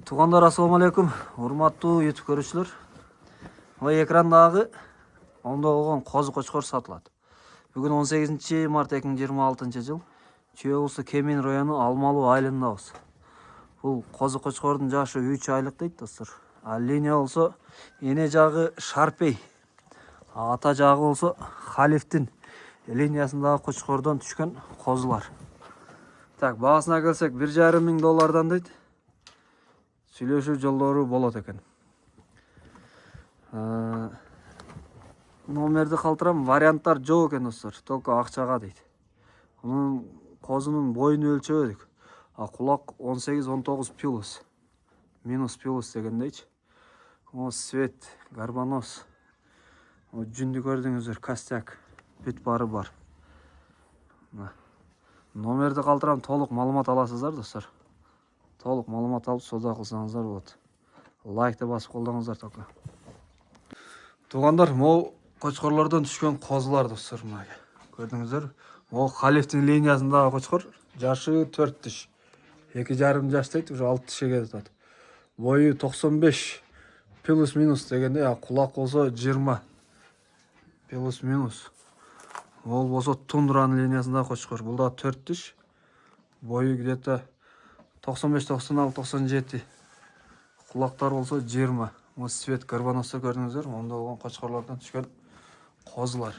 Туғандар, ассалаумалейкум. Урматтуу YouTube көрүүчүлөр. Мына экрандагы онда болгон козу кочкор сатылат. Бүгүн 18 март 2026 жыл. Чүй облусу Кемин району Алмалуу айылындабыз. Бул козу кочкордун жашы 3 айлык дейт достор. А линия болсо эне жагы Шарпей. Ата жагы болсо Халифтин линиясындагы кочкордон түшкөн козулар. Так, баасына келсек, $1,500 дейт. Сүйлөшүү жолдору болот экен. Номерди калтырам, варианттар жок экен достор. Только акчага дейт. Мунун козунун боюн өлчөбөдүк. А кулак 18-19 пилус. Минус пилус дегендейчи. О, свет, гарбанос. О, жүндү көрдүңүздөр, костяк. Бүт бары бар. Номерди калтырам, толук маалымат аласыздар достор. Толук маалымат алып соода кылсаңыздар болот. Лайкты басып колдоңуздар только. Туугандар, могу кочкорлордон түшкөн козулар достор, мына. Көрдүңүздөр? Могу Халифтин линиясындагы кочкор, жашы 4 тиш. 2,5 жаш дейт, уже 6 тишке кетет. Бою 95 плюс минус дегенде, а кулак болсо 20 плюс минус. Ол болсо Тундранын линиясындагы кочкор. Бул да 4 тиш. Бою где-то 95-96-97. Кулактар болсо 20. Мына свет карбоносто көрдүңүздөр, монда болгон кочкорлордон түшкөн козулар.